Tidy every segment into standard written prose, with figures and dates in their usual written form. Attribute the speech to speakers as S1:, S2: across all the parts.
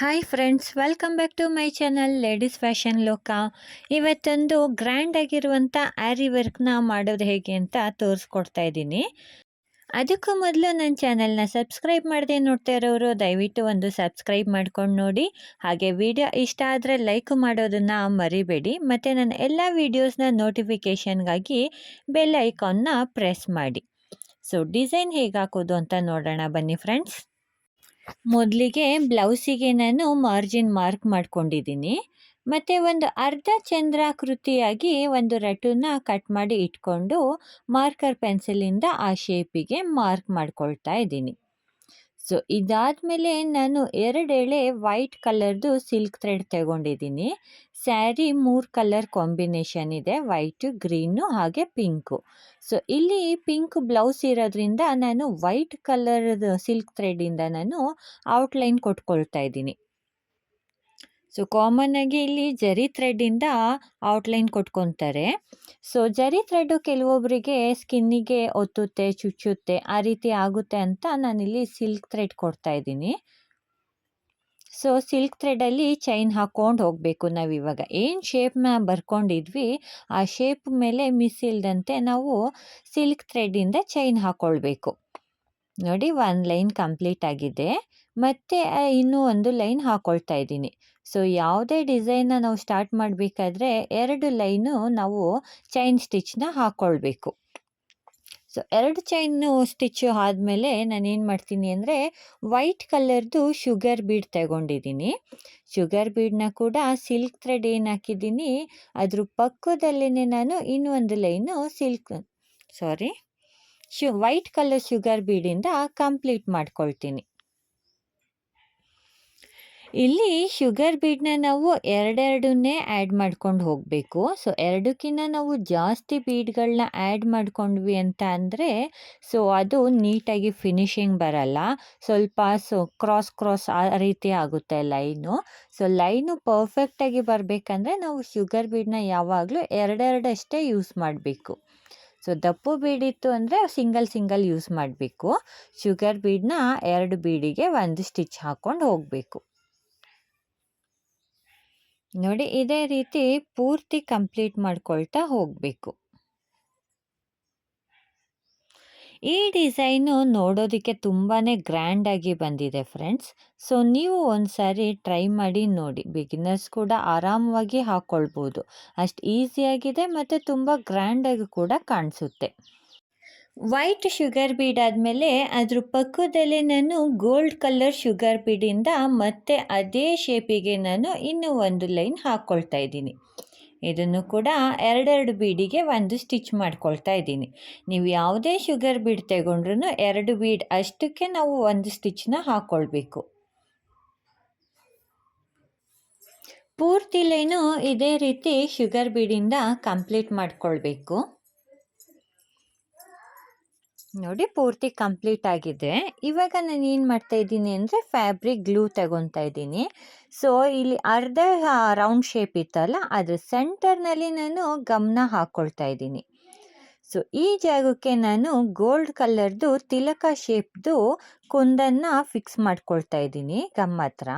S1: Hi friends, welcome back to my channel ladies fashion ಲೋಕ. ಇವತ್ತೊಂದು grand ಆಗಿರುವಂಥ Arri ವರ್ಕ್ನ ಮಾಡೋದು ಹೇಗೆ ಅಂತ ತೋರಿಸ್ಕೊಡ್ತಾ ಇದ್ದೀನಿ. ಅದಕ್ಕೂ ಮೊದಲು ನನ್ನ ಚಾನಲ್ನ ಸಬ್ಸ್ಕ್ರೈಬ್ ಮಾಡದೆ ನೋಡ್ತಾ ಇರೋರು ದಯವಿಟ್ಟು ಒಂದು ಸಬ್ಸ್ಕ್ರೈಬ್ ಮಾಡ್ಕೊಂಡು ನೋಡಿ. ಹಾಗೆ ವಿಡಿಯೋ ಇಷ್ಟ ಆದರೆ ಲೈಕ್ ಮಾಡೋದನ್ನು ಮರಿಬೇಡಿ. ಮತ್ತು ನನ್ನ ಎಲ್ಲ ವೀಡಿಯೋಸ್ನ ನೋಟಿಫಿಕೇಷನ್ಗಾಗಿ ಬೆಲ್ ಐಕಾನ್ನ ಪ್ರೆಸ್ ಮಾಡಿ. ಸೊ ಡಿಸೈನ್ ಹೇಗೆ ಹಾಕೋದು ಅಂತ ನೋಡೋಣ ಬನ್ನಿ ಫ್ರೆಂಡ್ಸ್. ಮೊದಲಿಗೆ ಬ್ಲೌಸಿಗೆ ನಾನು ಮಾರ್ಜಿನ್ ಮಾರ್ಕ್ ಮಾಡ್ಕೊಂಡಿದ್ದೀನಿ. ಮತ್ತು ಒಂದು ಅರ್ಧ ಚಂದ್ರಾಕೃತಿಯಾಗಿ ಒಂದು ರಟನ್ನ ಕಟ್ ಮಾಡಿ ಇಟ್ಕೊಂಡು ಮಾರ್ಕರ್ ಪೆನ್ಸಿಲಿಂದ ಆ ಶೇಪಿಗೆ ಮಾರ್ಕ್ ಮಾಡ್ಕೊಳ್ತಾ ಇದ್ದೀನಿ. ಸೊ ಇದಾದಮೇಲೆ ನಾನು 2 ಎಳೆ ವೈಟ್ ಕಲರ್ದು ಸಿಲ್ಕ್ ಥ್ರೆಡ್ ತಗೊಂಡಿದ್ದೀನಿ. ಸ್ಯಾರಿ 3 ಕಲರ್ ಕಾಂಬಿನೇಷನ್ ಇದೆ, ವೈಟು, ಗ್ರೀನು ಹಾಗೆ ಪಿಂಕು. ಸೊ ಇಲ್ಲಿ ಪಿಂಕ್ ಬ್ಲೌಸ್ ಇರೋದ್ರಿಂದ ನಾನು ವೈಟ್ ಕಲರ್ದು ಸಿಲ್ಕ್ ಥ್ರೆಡ್ಡಿಂದ ನಾನು ಔಟ್ಲೈನ್ ಕೊಟ್ಕೊಳ್ತಾ ಇದ್ದೀನಿ. ಸೊ ಕಾಮನ್ನಾಗಿ ಇಲ್ಲಿ ಜರಿ ಥ್ರೆಡ್ಡಿಂದ ಔಟ್ಲೈನ್ ಕೊಟ್ಕೊತಾರೆ. ಸೊ ಜರಿ ಥ್ರೆಡ್ಡು ಕೆಲವೊಬ್ಬರಿಗೆ ಸ್ಕಿನ್ನಿಗೆ ಒತ್ತುತ್ತೆ, ಚುಚ್ಚುತ್ತೆ, ಆ ರೀತಿ ಆಗುತ್ತೆ ಅಂತ ನಾನಿಲ್ಲಿ ಸಿಲ್ಕ್ ಥ್ರೆಡ್ ಕೊಡ್ತಾ ಇದ್ದೀನಿ. ಸೊ ಸಿಲ್ಕ್ ಥ್ರೆಡಲ್ಲಿ ಚೈನ್ ಹಾಕ್ಕೊಂಡು ಹೋಗಬೇಕು. ನಾವಿವಾಗ ಏನು ಶೇಪ್ನ ಬರ್ಕೊಂಡಿದ್ವಿ ಆ ಶೇಪ್ ಮೇಲೆ ಮಿಸ್ ಇಲ್ಲದಂತೆ ನಾವು ಸಿಲ್ಕ್ ಥ್ರೆಡ್ಡಿಂದ ಚೈನ್ ಹಾಕ್ಕೊಳ್ಬೇಕು. ನೋಡಿ, 1 ಲೈನ್ ಕಂಪ್ಲೀಟ್ ಆಗಿದೆ. ಮತ್ತು ಇನ್ನೂ ಒಂದು ಲೈನ್ ಹಾಕ್ಕೊಳ್ತಾ ಇದ್ದೀನಿ. ಸೊ ಯಾವುದೇ ಡಿಸೈನ್ನ ನಾವು ಸ್ಟಾರ್ಟ್ ಮಾಡಬೇಕಾದ್ರೆ 2 ಲೈನು ನಾವು ಚೈನ್ ಸ್ಟಿಚ್ನ ಹಾಕ್ಕೊಳ್ಬೇಕು. ಸೊ 2 ಚೈನು ಸ್ಟಿಚ್ಚು ಆದಮೇಲೆ ನಾನೇನು ಮಾಡ್ತೀನಿ ಅಂದರೆ ವೈಟ್ ಕಲರ್ದು ಶುಗರ್ ಬೀಡ್ ತಗೊಂಡಿದ್ದೀನಿ. ಶುಗರ್ ಬೀಡನ್ನ ಕೂಡ ಸಿಲ್ಕ್ ಥ್ರೆಡ್ ಏನು ಹಾಕಿದ್ದೀನಿ ಅದ್ರ ಪಕ್ಕದಲ್ಲೇ ನಾನು ಇನ್ನೊಂದು ಲೈನು ವೈಟ್ ಕಲರ್ ಶುಗರ್ ಬೀಡಿಂದ ಕಂಪ್ಲೀಟ್ ಮಾಡ್ಕೊಳ್ತೀನಿ. ಇಲ್ಲಿ ಶುಗರ್ ಬೀಡನ್ನ ನಾವು ಎರಡೆರಡನ್ನೇ ಆ್ಯಡ್ ಮಾಡ್ಕೊಂಡು ಹೋಗಬೇಕು. ಸೊ ಎರಡಕ್ಕಿಂತ ನಾವು ಜಾಸ್ತಿ ಬೀಡ್ಗಳನ್ನ ಆ್ಯಡ್ ಮಾಡ್ಕೊಂಡ್ವಿ ಅಂತ ಅಂದರೆ ಸೊ ಅದು ನೀಟಾಗಿ ಫಿನಿಶಿಂಗ್ ಬರಲ್ಲ. ಸ್ವಲ್ಪ ಕ್ರಾಸ್ ಆ ರೀತಿ ಆಗುತ್ತೆ ಲೈನು. ಸೊ ಲೈನು ಪರ್ಫೆಕ್ಟಾಗಿ ಬರಬೇಕಂದ್ರೆ ನಾವು ಶುಗರ್ ಬೀಡನ್ನ ಯಾವಾಗಲೂ ಎರಡೆರಡಷ್ಟೇ ಯೂಸ್ ಮಾಡಬೇಕು. ಸೊ ದಪ್ಪು ಬೀಡಿತ್ತು ಅಂದರೆ ಸಿಂಗಲ್ ಯೂಸ್ ಮಾಡಬೇಕು. ಶುಗರ್ ಬೀಡನ್ನ 2 ಬೀಡಿಗೆ 1 ಸ್ಟಿಚ್ ಹಾಕ್ಕೊಂಡು ಹೋಗಬೇಕು. ನೋಡಿ, ಇದೇ ರೀತಿ ಪೂರ್ತಿ ಕಂಪ್ಲೀಟ್ ಮಾಡ್ಕೊಳ್ತಾ ಹೋಗಬೇಕು. ಈ ಡಿಸೈನು ನೋಡೋದಕ್ಕೆ ತುಂಬಾ ಗ್ರ್ಯಾಂಡಾಗಿ ಬಂದಿದೆ ಫ್ರೆಂಡ್ಸ್. ಸೊ ನೀವು ಒಂದು ಸಾರಿ ಟ್ರೈ ಮಾಡಿ ನೋಡಿ. ಬಿಗಿನರ್ಸ್ ಕೂಡ ಆರಾಮವಾಗಿ ಹಾಕ್ಕೊಳ್ಬೋದು. ಅಷ್ಟು ಈಸಿಯಾಗಿದೆ ಮತ್ತು ತುಂಬ ಗ್ರ್ಯಾಂಡಾಗಿ ಕೂಡ ಕಾಣಿಸುತ್ತೆ. ವೈಟ್ ಶುಗರ್ ಬೀಡ್ ಆದಮೇಲೆ ಅದ್ರ ಪಕ್ಕದಲ್ಲೇ ನಾನು ಗೋಲ್ಡ್ ಕಲರ್ ಶುಗರ್ ಬೀಡಿಂದ ಮತ್ತೆ ಅದೇ ಶೇಪಿಗೆ ನಾನು ಇನ್ನೂ ಒಂದು ಲೈನ್ ಹಾಕ್ಕೊಳ್ತಾ ಇದ್ದೀನಿ. ಇದನ್ನು ಕೂಡ 2 ಬೀಡಿಗೆ 1 ಸ್ಟಿಚ್ ಮಾಡ್ಕೊಳ್ತಾ ಇದ್ದೀನಿ. ನೀವು ಯಾವುದೇ ಶುಗರ್ ಬೀಡ್ ತಗೊಂಡ್ರೂ 2 ಬೀಡ್ ಅಷ್ಟಕ್ಕೆ ನಾವು 1 ಸ್ಟಿಚ್ನ ಹಾಕ್ಕೊಳ್ಬೇಕು. ಪೂರ್ತಿ ಲೈನು ಇದೇ ರೀತಿ ಶುಗರ್ ಬೀಡಿಂದ ಕಂಪ್ಲೀಟ್ ಮಾಡ್ಕೊಳ್ಬೇಕು. ನೋಡಿ, ಪೂರ್ತಿ ಕಂಪ್ಲೀಟ್ ಆಗಿದೆ. ಇವಾಗ ನಾನು ಏನು ಮಾಡ್ತಾ ಇದ್ದೀನಿ ಅಂದರೆ ಫ್ಯಾಬ್ರಿಕ್ ಗ್ಲೂ ತಗೊತಾ ಇದ್ದೀನಿ. ಸೊ ಇಲ್ಲಿ ಅರ್ಧ ರೌಂಡ್ ಶೇಪ್ ಇತ್ತಲ್ಲ ಅದ್ರ ಸೆಂಟರ್ನಲ್ಲಿ ನಾನು ಗಮ್ನ ಹಾಕ್ಕೊಳ್ತಾ ಇದ್ದೀನಿ. ಸೊ ಈ ಜಾಗಕ್ಕೆ ನಾನು ಗೋಲ್ಡ್ ಕಲರ್ದು ತಿಲಕ ಶೇಪ್ದು ಕುಂದನ್ನು ಫಿಕ್ಸ್ ಮಾಡ್ಕೊಳ್ತಾ ಇದ್ದೀನಿ ಗಮ್ ಹತ್ರ.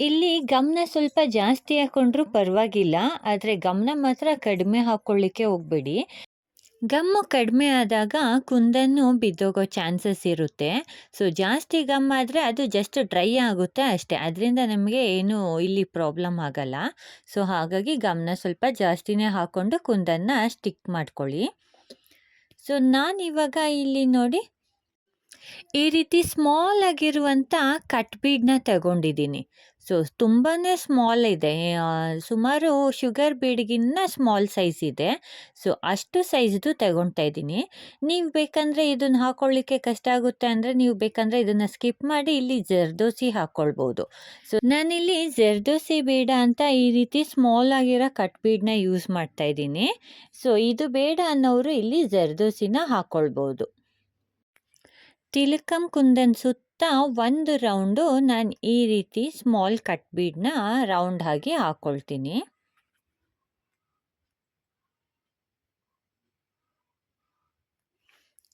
S1: ಇಲ್ಲಿ ಗಮನ ಸ್ವಲ್ಪ ಜಾಸ್ತಿ ಹಾಕ್ಕೊಂಡ್ರೂ ಪರವಾಗಿಲ್ಲ, ಆದರೆ ಗಮನ ಮಾತ್ರ ಕಡಿಮೆ ಹಾಕ್ಕೊಳ್ಳಿಕ್ಕೆ ಹೋಗಬೇಡಿ. ಗಮ್ಮು ಕಡಿಮೆ ಆದಾಗ ಕುಂದನ್ನು ಬಿದ್ದೋಗೋ ಚಾನ್ಸಸ್ ಇರುತ್ತೆ. ಸೊ ಜಾಸ್ತಿ ಗಮ್ ಆದರೆ ಅದು ಜಸ್ಟ್ ಡ್ರೈ ಆಗುತ್ತೆ ಅಷ್ಟೇ, ಅದರಿಂದ ನಮಗೆ ಏನು ಇಲ್ಲಿ ಪ್ರಾಬ್ಲಮ್ ಆಗಲ್ಲ. ಸೊ ಹಾಗಾಗಿ ಗಮನ ಸ್ವಲ್ಪ ಜಾಸ್ತಿನೇ ಹಾಕ್ಕೊಂಡು ಕುಂದನ್ನು ಸ್ಟಿಕ್ ಮಾಡ್ಕೊಳ್ಳಿ. ಸೊ ನಾನಿವಾಗ ಇಲ್ಲಿ ನೋಡಿ ಈ ರೀತಿ ಸ್ಮಾಲ್ ಆಗಿರುವಂಥ ಕಟ್ ಬೀಡನ್ನ ತಗೊಂಡಿದ್ದೀನಿ. ಸೊ ತುಂಬಾ ಸ್ಮಾಲ್ ಇದೆ, ಸುಮಾರು ಶುಗರ್ ಬೀಡ್ಗಿನ್ನ ಸ್ಮಾಲ್ ಸೈಜ್ ಇದೆ. ಸೊ ಅಷ್ಟು ಸೈಜ್ದು ತಗೊತಾ ಇದ್ದೀನಿ. ನೀವು ಬೇಕಂದರೆ ಇದನ್ನು ಹಾಕ್ಕೊಳ್ಳಿಕ್ಕೆ ಕಷ್ಟ ಆಗುತ್ತೆ ಅಂದರೆ ನೀವು ಬೇಕಂದರೆ ಇದನ್ನು ಸ್ಕಿಪ್ ಮಾಡಿ ಇಲ್ಲಿ ಜರ್ದೋಸಿ ಹಾಕ್ಕೊಳ್ಬೋದು. ಸೊ ನಾನಿಲ್ಲಿ ಜರ್ದೋಸಿ ಬೇಡ ಅಂತ ಈ ರೀತಿ ಸ್ಮಾಲ್ ಆಗಿರೋ ಕಟ್ ಬೀಡನ್ನ ಯೂಸ್ ಮಾಡ್ತಾ ಇದ್ದೀನಿ. ಸೊ ಇದು ಬೇಡ ಅನ್ನೋರು ಇಲ್ಲಿ ಜರ್ದೋಸಿನ ಹಾಕ್ಕೊಳ್ಬೋದು. ತಿಲಕಂ ಕುಂದನ್ ಸುತ್ತ 1 ರೌಂಡು ನಾನು ಈ ರೀತಿ ಸ್ಮಾಲ್ ಕಟ್ ಬೀಡನ್ನ ರೌಂಡ್ ಆಗಿ ಹಾಕ್ಕೊಳ್ತೀನಿ.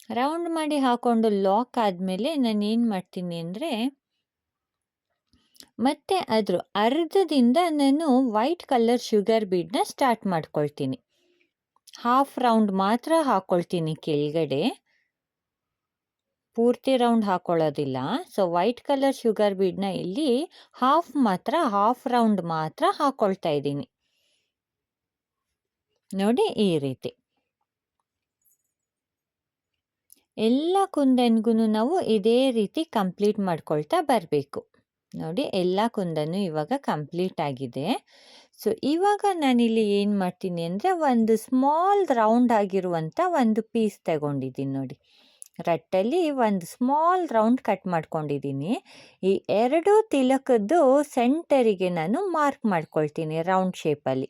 S1: ರೌಂಡ್ ಮಾಡಿ ಹಾಕ್ಕೊಂಡು ಲಾಕ್ ಆದಮೇಲೆ ನಾನೇನು ಮಾಡ್ತೀನಿ ಅಂದರೆ ಮತ್ತೆ ಅದ್ರ ಅರ್ಧದಿಂದ ನಾನು ವೈಟ್ ಕಲರ್ ಶುಗರ್ ಬೀಡನ್ನ ಸ್ಟಾರ್ಟ್ ಮಾಡ್ಕೊಳ್ತೀನಿ. ಹಾಫ್ ರೌಂಡ್ ಮಾತ್ರ ಹಾಕ್ಕೊಳ್ತೀನಿ ಕೆಳಗಡೆ, ಪೂರ್ತಿ ರೌಂಡ್ ಹಾಕೊಳ್ಳೋದಿಲ್ಲ. ಸೊ ವೈಟ್ ಕಲರ್ ಶುಗರ್ ಬೀಡನ್ನ ಇಲ್ಲಿ ಹಾಫ್ ರೌಂಡ್ ಮಾತ್ರ ಹಾಕ್ಕೊಳ್ತಾ ಇದ್ದೀನಿ. ನೋಡಿ ಈ ರೀತಿ ಎಲ್ಲ ಕುಂದನ್ಗೂ ನಾವು ಇದೇ ರೀತಿ ಕಂಪ್ಲೀಟ್ ಮಾಡ್ಕೊಳ್ತಾ ಬರಬೇಕು. ನೋಡಿ ಎಲ್ಲ ಕುಂದನ್ನು ಇವಾಗ ಕಂಪ್ಲೀಟ್ ಆಗಿದೆ. ಸೊ ಇವಾಗ ನಾನಿಲ್ಲಿ ಏನು ಮಾಡ್ತೀನಿ ಅಂದರೆ ಒಂದು ಸ್ಮಾಲ್ ರೌಂಡ್ ಆಗಿರುವಂಥ ಒಂದು ಪೀಸ್ ತಗೊಂಡಿದ್ದೀನಿ. ನೋಡಿ ರಟ್ಟಲ್ಲಿ ಒಂದು ಸ್ಮಾಲ್ ರೌಂಡ್ ಕಟ್ ಮಾಡ್ಕೊಂಡಿದ್ದೀನಿ. ಈ ಎರಡು ತಿಲಕದ್ದು ಸೆಂಟರಿಗೆ ನಾನು ಮಾರ್ಕ್ ಮಾಡ್ಕೊಳ್ತೀನಿ ರೌಂಡ್ ಶೇಪಲ್ಲಿ.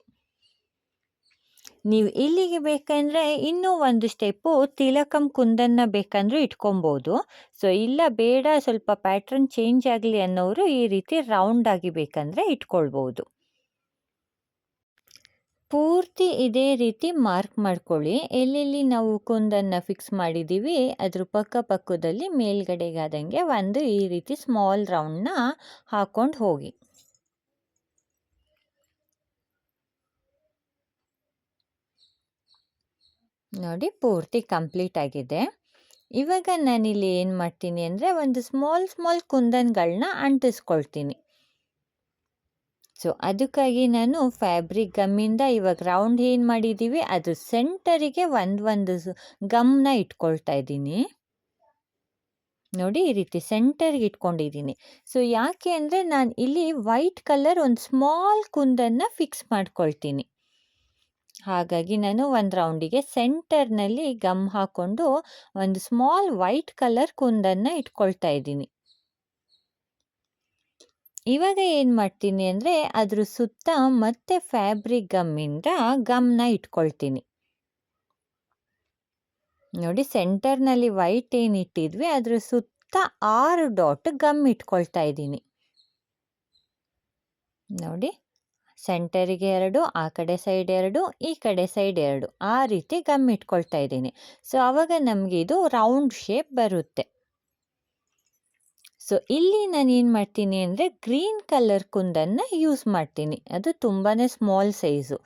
S1: ನೀವು ಇಲ್ಲಿಗೆ ಬೇಕಂದರೆ ಇನ್ನೂ ಒಂದು ಸ್ಟೆಪ್ಪು ತಿಲಕಂ ಕುಂದನ್ನ ಬೇಕಂದ್ರೂ ಇಟ್ಕೊಬೋದು. ಸೊ ಇಲ್ಲ ಬೇಡ ಸ್ವಲ್ಪ ಪ್ಯಾಟ್ರನ್ ಚೇಂಜ್ ಆಗಲಿ ಅನ್ನೋರು ಈ ರೀತಿ ರೌಂಡ್ ಆಗಿ ಬೇಕಂದರೆ ಇಟ್ಕೊಳ್ಬೋದು. ಪೂರ್ತಿ ಇದೇ ರೀತಿ ಮಾರ್ಕ್ ಮಾಡ್ಕೊಳ್ಳಿ. ಎಲ್ಲೆಲ್ಲಿ ನಾವು ಕುಂದನ್ನು ಫಿಕ್ಸ್ ಮಾಡಿದ್ದೀವಿ ಅದ್ರ ಪಕ್ಕದಲ್ಲಿ ಮೇಲ್ಗಡೆಗಾದಂಗೆ ಒಂದು ಈ ರೀತಿ ಸ್ಮಾಲ್ ರೌಂಡ್ನ ಹಾಕ್ಕೊಂಡು ಹೋಗಿ. ನೋಡಿ ಪೂರ್ತಿ ಕಂಪ್ಲೀಟ್ ಆಗಿದೆ. ಇವಾಗ ನಾನಿಲ್ಲಿ ಏನು ಮಾಡ್ತೀನಿ ಅಂದರೆ ಒಂದು ಸ್ಮಾಲ್ ಕುಂದನ್ಗಳನ್ನ ಅಂಟಿಸ್ಕೊಳ್ತೀನಿ. ಸೊ ಅದಕ್ಕಾಗಿ ನಾನು ಫ್ಯಾಬ್ರಿಕ್ ಗಮ್ಮಿಂದ ಇವಾಗ ರೌಂಡ್ ಏನು ಮಾಡಿದ್ದೀವಿ ಅದು ಸೆಂಟರಿಗೆ ಒಂದು ಗಮ್ನ ಇಟ್ಕೊಳ್ತಾ ಇದ್ದೀನಿ. ನೋಡಿ ಈ ರೀತಿ ಸೆಂಟರ್ಗೆ ಇಟ್ಕೊಂಡಿದ್ದೀನಿ. ಸೊ ಯಾಕೆ ಅಂದರೆ ನಾನು ಇಲ್ಲಿ ವೈಟ್ ಕಲರ್ ಒಂದು ಸ್ಮಾಲ್ ಕುಂದನ್ನು ಫಿಕ್ಸ್ ಮಾಡ್ಕೊಳ್ತೀನಿ. ಹಾಗಾಗಿ ನಾನು ಒಂದು ರೌಂಡಿಗೆ ಸೆಂಟರ್ನಲ್ಲಿ ಗಮ್ ಹಾಕ್ಕೊಂಡು ಒಂದು ಸ್ಮಾಲ್ ವೈಟ್ ಕಲರ್ ಕುಂದನ್ನು ಇಟ್ಕೊಳ್ತಾ ಇದ್ದೀನಿ. ಇವಾಗ ಏನು ಮಾಡ್ತೀನಿ ಅಂದರೆ ಅದ್ರ ಸುತ್ತ ಮತ್ತೆ ಫ್ಯಾಬ್ರಿಕ್ ಗಮ್ಮಿಂದ ಗಮ್ನ ಇಟ್ಕೊಳ್ತೀನಿ. ನೋಡಿ ಸೆಂಟರ್ನಲ್ಲಿ ವೈಟ್ ಏನು ಇಟ್ಟಿದ್ವಿ ಅದ್ರ ಸುತ್ತ 6 ಡಾಟ್ ಗಮ್ ಇಟ್ಕೊಳ್ತಾ ಇದ್ದೀನಿ. ನೋಡಿ ಸೆಂಟರಿಗೆ 2, ಆ ಕಡೆ ಸೈಡ್ 2, ಈ ಕಡೆ ಸೈಡ್ 2, ಆ ರೀತಿ ಗಮ್ ಇಟ್ಕೊಳ್ತಾ ಇದ್ದೀನಿ. ಸೊ ಆವಾಗ ನಮಗೆ ಇದು ರೌಂಡ್ ಶೇಪ್ ಬರುತ್ತೆ. ಸೊ ಇಲ್ಲಿ ನಾನು ಏನು ಮಾಡ್ತೀನಿ ಅಂದರೆ ಗ್ರೀನ್ ಕಲರ್ ಕುಂದನ್ನು ಯೂಸ್ ಮಾಡ್ತೀನಿ. ಅದು ತುಂಬಾ small size.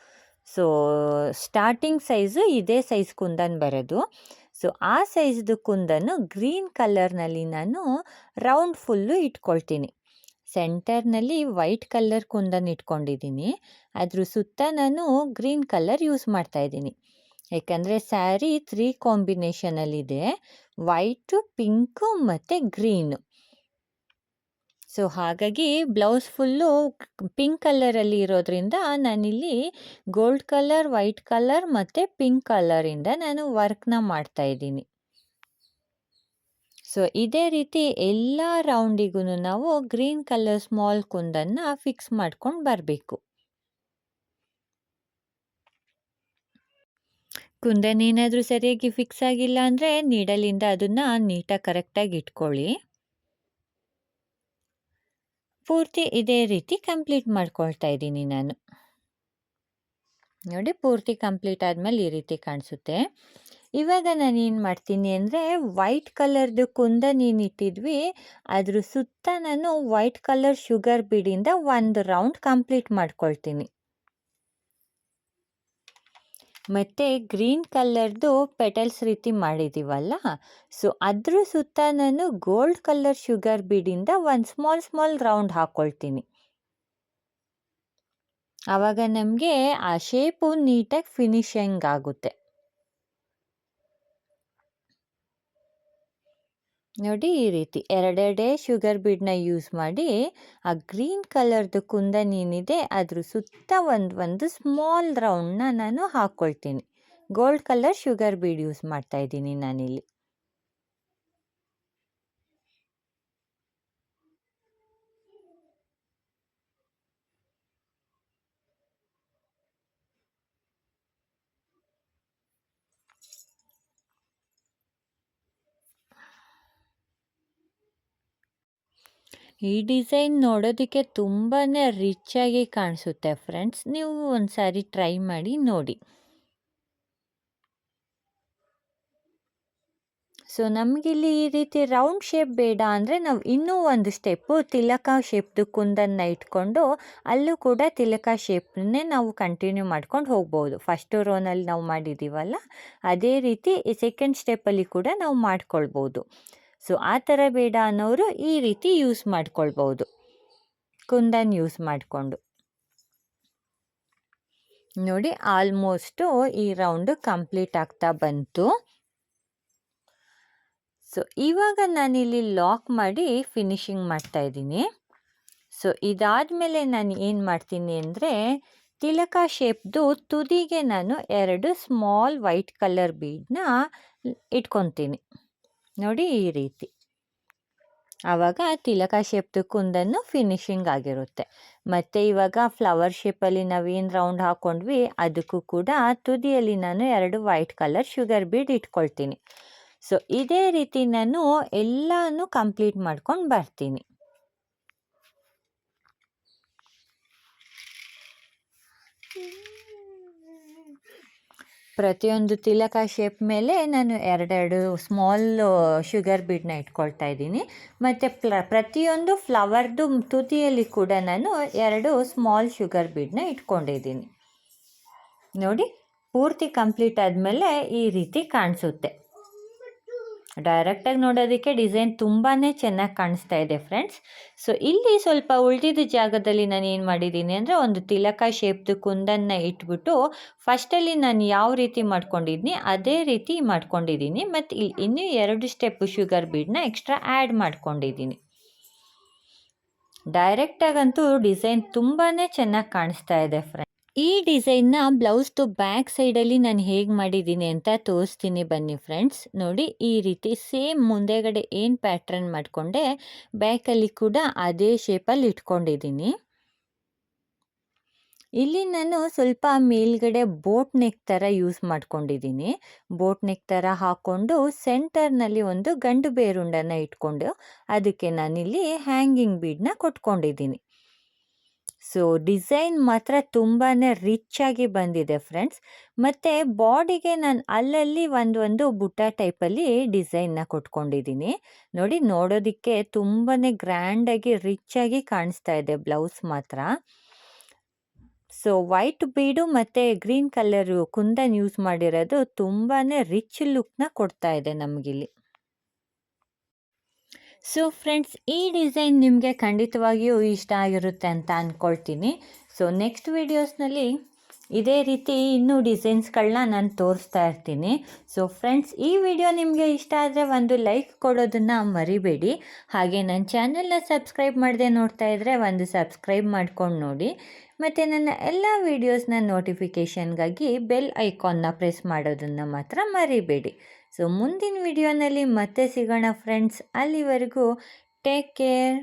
S1: So starting size ಇದೇ ಸೈಜ್ ಕುಂದನ್ ಬರೋದು. ಸೊ ಆ ಸೈಜ್ದು ಕುಂದನ್ನು ಗ್ರೀನ್ ಕಲರ್ನಲ್ಲಿ ನಾನು ರೌಂಡ್ ಫುಲ್ಲು ಇಟ್ಕೊಳ್ತೀನಿ. ಸೆಂಟರ್ನಲ್ಲಿ ವೈಟ್ ಕಲರ್ ಕುಂದನ್ ಇಟ್ಕೊಂಡಿದ್ದೀನಿ. ಅದ್ರ ಸುತ್ತ ನಾನು ಗ್ರೀನ್ ಕಲರ್ ಯೂಸ್ ಮಾಡ್ತಾಯಿದ್ದೀನಿ. ಯಾಕಂದರೆ ಸ್ಯಾರಿ 3 ಕಾಂಬಿನೇಷನಲ್ಲಿದೆ, ವೈಟು, ಪಿಂಕು ಮತ್ತು ಗ್ರೀನು. ಸೊ ಹಾಗಾಗಿ ಬ್ಲೌಸ್ ಫುಲ್ಲು ಪಿಂಕ್ ಕಲರಲ್ಲಿ ಇರೋದ್ರಿಂದ ನಾನಿಲ್ಲಿ ಗೋಲ್ಡ್ ಕಲರ್, ವೈಟ್ ಕಲರ್ ಮತ್ತು ಪಿಂಕ್ ಕಲರಿಂದ ನಾನು ವರ್ಕ್ನ ಮಾಡ್ತಾಯಿದ್ದೀನಿ. ಸೊ ಇದೇ ರೀತಿ ಎಲ್ಲ ರೌಂಡಿಗೂ ನಾವು ಗ್ರೀನ್ ಕಲರ್ ಸ್ಮಾಲ್ ಕುಂದನ್ನು ಫಿಕ್ಸ್ ಮಾಡ್ಕೊಂಡು ಬರಬೇಕು. ಕುಂದನ್ ಏನಾದರೂ ಸರಿಯಾಗಿ ಫಿಕ್ಸ್ ಆಗಿಲ್ಲ ಅಂದರೆ ನೀಡಲಿಂದ ಅದನ್ನು ನೀಟಾಗಿ ಕರೆಕ್ಟಾಗಿ ಇಟ್ಕೊಳ್ಳಿ. ಪೂರ್ತಿ ಇದೇ ರೀತಿ ಕಂಪ್ಲೀಟ್ ಮಾಡ್ಕೊಳ್ತಾ ಇದ್ದೀನಿ ನಾನು. ನೋಡಿ ಪೂರ್ತಿ ಕಂಪ್ಲೀಟ್ ಆದಮೇಲೆ ಈ ರೀತಿ ಕಾಣಿಸುತ್ತೆ. ಇವಾಗ ನಾನು ಏನು ಮಾಡ್ತೀನಿ ಅಂದರೆ ವೈಟ್ ಕಲರ್ದು ಕುಂದನ್ ಏನು ಇಟ್ಟಿದ್ವಿ ಅದ್ರ ಸುತ್ತ ನಾನು ವೈಟ್ ಕಲರ್ ಶುಗರ್ ಬೀಡಿಂದ ಒಂದು ರೌಂಡ್ ಕಂಪ್ಲೀಟ್ ಮಾಡ್ಕೊಳ್ತೀನಿ. ಮತ್ತು ಗ್ರೀನ್ ಕಲರ್ದು ಪೆಟಲ್ಸ್ ರೀತಿ ಮಾಡಿದ್ದೀವಲ್ಲ, ಸೊ ಅದ್ರ ಸುತ್ತ ನಾನು ಗೋಲ್ಡ್ ಕಲರ್ ಶುಗರ್ ಬೀಡಿಂದ ಒಂದು ಸ್ಮಾಲ್ ರೌಂಡ್ ಹಾಕ್ಕೊಳ್ತೀನಿ. ಆವಾಗ ನಮಗೆ ಆ ಶೇಪು ನೀಟಾಗಿ ಫಿನಿಶಿಂಗ್ ಆಗುತ್ತೆ. ನೋಡಿ ಈ ರೀತಿ ಎರಡೆರಡೇ ಶುಗರ್ ಬೀಡನ್ನ ಯೂಸ್ ಮಾಡಿ ಆ ಗ್ರೀನ್ ಕಲರ್ದು ಕುಂದನ್ ಏನಿದೆ ಅದ್ರ ಸುತ್ತ ಒಂದು ಸ್ಮಾಲ್ ರೌಂಡ್ನ ನಾನು ಹಾಕ್ಕೊಳ್ತೀನಿ. Gold colour sugar bead use ಮಾಡ್ತಾ ಇದ್ದೀನಿ ನಾನಿಲ್ಲಿ. ಈ ಡಿಸೈನ್ ನೋಡೋದಕ್ಕೆ ತುಂಬಾ ರಿಚ್ಚಾಗಿ ಕಾಣಿಸುತ್ತೆ ಫ್ರೆಂಡ್ಸ್. ನೀವು ಒಂದು ಸಾರಿ ಟ್ರೈ ಮಾಡಿ ನೋಡಿ. ಸೊ ನಮಗಿಲ್ಲಿ ಈ ರೀತಿ ರೌಂಡ್ ಶೇಪ್ ಬೇಡ ಅಂದರೆ ನಾವು ಇನ್ನೂ ಒಂದು ಸ್ಟೆಪ್ಪು ತಿಲಕ ಶೇಪ್ದು ಕುಂದನ್ನು ಇಟ್ಕೊಂಡು ಅಲ್ಲೂ ಕೂಡ ತಿಲಕ ಶೇಪ್ನೇ ನಾವು ಕಂಟಿನ್ಯೂ ಮಾಡ್ಕೊಂಡು ಹೋಗ್ಬೋದು. ಫಸ್ಟು ರೋನಲ್ಲಿ ನಾವು ಮಾಡಿದ್ದೀವಲ್ಲ ಅದೇ ರೀತಿ ಈ ಸೆಕೆಂಡ್ ಸ್ಟೆಪ್ಪಲ್ಲಿ ಕೂಡ ನಾವು ಮಾಡ್ಕೊಳ್ಬೋದು. ಸೊ ಆ ಥರ ಬೇಡ ಅನ್ನೋರು ಈ ರೀತಿ ಯೂಸ್ ಮಾಡ್ಕೊಳ್ಬೋದು, ಕುಂದನ್ ಯೂಸ್ ಮಾಡಿಕೊಂಡು. ನೋಡಿ ಆಲ್ಮೋಸ್ಟು ಈ ರೌಂಡು ಕಂಪ್ಲೀಟ್ ಆಗ್ತಾ ಬಂತು. ಸೊ ಇವಾಗ ನಾನಿಲ್ಲಿ ಲಾಕ್ ಮಾಡಿ ಫಿನಿಶಿಂಗ್ ಮಾಡ್ತಾ ಇದ್ದೀನಿ. ಸೊ ಇದಾದಮೇಲೆ ನಾನು ಏನು ಮಾಡ್ತೀನಿ ಅಂದರೆ ತಿಲಕ ಶೇಪ್ದು ತುದಿಗೆ ನಾನು 2 ಸ್ಮಾಲ್ ವೈಟ್ ಕಲರ್ ಬೀಡನ್ನ ಇಟ್ಕೊತೀನಿ. ನೋಡಿ ಈ ರೀತಿ. ಆವಾಗ ತಿಲಕ ಶೇಪ್ದು ಕುಂದನ್ನು ಫಿನಿಶಿಂಗ್ ಆಗಿರುತ್ತೆ. ಮತ್ತು ಇವಾಗ ಫ್ಲವರ್ ಶೇಪಲ್ಲಿ ನಾವೇನು ರೌಂಡ್ ಹಾಕ್ಕೊಂಡ್ವಿ ಅದಕ್ಕೂ ಕೂಡ ತುದಿಯಲ್ಲಿ ನಾನು 2 ವೈಟ್ ಕಲರ್ ಶುಗರ್ ಬೀಡ್ ಇಟ್ಕೊಳ್ತೀನಿ. ಸೊ ಇದೇ ರೀತಿ ನಾನು ಎಲ್ಲನೂ ಕಂಪ್ಲೀಟ್ ಮಾಡ್ಕೊಂಡು ಬರ್ತೀನಿ. ಪ್ರತಿಯೊಂದು ತಿಲಕ ಶೇಪ್ ಮೇಲೆ ನಾನು 2 ಸ್ಮಾಲ್ ಶುಗರ್ ಬೀಡನ್ನ ಇಟ್ಕೊಳ್ತಾ ಇದ್ದೀನಿ. ಮತ್ತು ಪ್ರತಿಯೊಂದು ಫ್ಲವರ್ದು ತುದಿಯಲ್ಲಿ ಕೂಡ ನಾನು 2 ಸ್ಮಾಲ್ ಶುಗರ್ ಬೀಡನ್ನ ಇಟ್ಕೊಂಡಿದ್ದೀನಿ. ನೋಡಿ ಪೂರ್ತಿ ಕಂಪ್ಲೀಟ್ ಆದಮೇಲೆ ಈ ರೀತಿ ಕಾಣಿಸುತ್ತೆ. ಡೈರೆಕ್ಟಾಗಿ ನೋಡೋದಕ್ಕೆ ಡಿಸೈನ್ ತುಂಬಾ ಚೆನ್ನಾಗಿ ಕಾಣಿಸ್ತಾ ಇದೆ ಫ್ರೆಂಡ್ಸ್. ಸೊ ಇಲ್ಲಿ ಸ್ವಲ್ಪ ಉಳಿದಿದ್ದ ಜಾಗದಲ್ಲಿ ನಾನು ಏನು ಮಾಡಿದ್ದೀನಿ ಅಂದರೆ ಒಂದು ತಿಲಕ ಶೇಪ್ದು ಕುಂದನ್ನು ಇಟ್ಬಿಟ್ಟು ಫಸ್ಟಲ್ಲಿ ನಾನು ಯಾವ ರೀತಿ ಮಾಡ್ಕೊಂಡಿದ್ದೀನಿ ಅದೇ ರೀತಿ ಮಾಡ್ಕೊಂಡಿದ್ದೀನಿ. ಮತ್ತು ಇಲ್ಲಿ ಇನ್ನೂ 2 ಸ್ಟೆಪ್ ಶುಗರ್ ಬೀಡನ್ನ ಎಕ್ಸ್ಟ್ರಾ ಆ್ಯಡ್ ಮಾಡ್ಕೊಂಡಿದ್ದೀನಿ. ಡೈರೆಕ್ಟಾಗಂತೂ ಡಿಸೈನ್ ತುಂಬಾ ಚೆನ್ನಾಗಿ ಕಾಣಿಸ್ತಾ ಇದೆ ಫ್ರೆಂಡ್ಸ್. ಈ ಡಿಸೈನ್ನ ಬ್ಲೌಸ್ದು ಬ್ಯಾಕ್ ಸೈಡಲ್ಲಿ ನಾನು ಹೇಗೆ ಮಾಡಿದ್ದೀನಿ ಅಂತ ತೋರಿಸ್ತೀನಿ ಬನ್ನಿ ಫ್ರೆಂಡ್ಸ್. ನೋಡಿ ಈ ರೀತಿ ಸೇಮ್ ಮುಂದೆಗಡೆ ಏನು ಪ್ಯಾಟ್ರನ್ ಮಾಡಿಕೊಂಡೆ ಬ್ಯಾಕಲ್ಲಿ ಕೂಡ ಅದೇ ಶೇಪಲ್ಲಿ ಇಟ್ಕೊಂಡಿದ್ದೀನಿ. ಇಲ್ಲಿ ನಾನು ಸ್ವಲ್ಪ ಮೇಲ್ಗಡೆ ಬೋಟ್ ನೆಕ್ ಥರ ಯೂಸ್ ಮಾಡ್ಕೊಂಡಿದ್ದೀನಿ. ಬೋಟ್ ನೆಕ್ ಥರ ಹಾಕ್ಕೊಂಡು ಸೆಂಟರ್ನಲ್ಲಿ ಒಂದು ಗಂಡು ಬೇರುಂಡನ್ನು ಇಟ್ಕೊಂಡು ಅದಕ್ಕೆ ನಾನಿಲ್ಲಿ ಹ್ಯಾಂಗಿಂಗ್ ಬೀಡನ್ನ ಕೊಟ್ಕೊಂಡಿದ್ದೀನಿ. ಸೊ ಡಿಸೈನ್ ಮಾತ್ರ ತುಂಬಾ ರಿಚ್ ಆಗಿ ಬಂದಿದೆ ಫ್ರೆಂಡ್ಸ್. ಮತ್ತು ಬಾಡಿಗೆ ನಾನು ಅಲ್ಲಲ್ಲಿ ಒಂದು ಬುಟ್ಟ ಟೈಪಲ್ಲಿ ಡಿಸೈನ್ನ ಕೊಟ್ಕೊಂಡಿದ್ದೀನಿ. ನೋಡಿ ನೋಡೋದಕ್ಕೆ ತುಂಬಾ ಗ್ರ್ಯಾಂಡಾಗಿ ರಿಚ್ ಆಗಿ ಕಾಣಿಸ್ತಾ ಇದೆ ಬ್ಲೌಸ್ ಮಾತ್ರ. ಸೊ ವೈಟ್ ಬೀಡು ಮತ್ತು ಗ್ರೀನ್ ಕಲರು ಕುಂದನ್ ಯೂಸ್ ಮಾಡಿರೋದು ತುಂಬಾ ರಿಚ್ ಲುಕ್ನ ಕೊಡ್ತಾ ಇದೆ ನಮಗಿಲ್ಲಿ. ಸೊ ಫ್ರೆಂಡ್ಸ್ ಈ ಡಿಸೈನ್ ನಿಮಗೆ ಖಂಡಿತವಾಗಿಯೂ ಇಷ್ಟ ಆಗಿರುತ್ತೆ ಅಂತ ಅಂದ್ಕೊಳ್ತೀನಿ. ಸೊ ನೆಕ್ಸ್ಟ್ ವೀಡಿಯೋಸ್ನಲ್ಲಿ ಇದೇ ರೀತಿ ಇನ್ನೂ ಡಿಸೈನ್ಸ್ಗಳನ್ನ ನಾನು ತೋರಿಸ್ತಾ ಇರ್ತೀನಿ. ಸೊ ಫ್ರೆಂಡ್ಸ್ ಈ ವಿಡಿಯೋ ನಿಮಗೆ ಇಷ್ಟ ಆದರೆ ಒಂದು ಲೈಕ್ ಕೊಡೋದನ್ನು ಮರಿಬೇಡಿ. ಹಾಗೆ ನನ್ನ ಚಾನಲ್ನ ಸಬ್ಸ್ಕ್ರೈಬ್ ಮಾಡದೆ ನೋಡ್ತಾ ಇದ್ದರೆ ಒಂದು ಸಬ್ಸ್ಕ್ರೈಬ್ ಮಾಡ್ಕೊಂಡು ನೋಡಿ. ಮತ್ತು ನನ್ನ ಎಲ್ಲ ವೀಡಿಯೋಸ್ನ ನೋಟಿಫಿಕೇಷನ್ಗಾಗಿ ಬೆಲ್ ಐಕಾನ್ನ ಪ್ರೆಸ್ ಮಾಡೋದನ್ನು ಮಾತ್ರ ಮರಿಬೇಡಿ. ಸೊ ಮುಂದಿನ ವಿಡಿಯೋನಲ್ಲಿ ಮತ್ತೆ ಸಿಗೋಣ ಫ್ರೆಂಡ್ಸ್. ಅಲ್ಲಿವರೆಗೂ ಟೇಕ್ ಕೇರ್.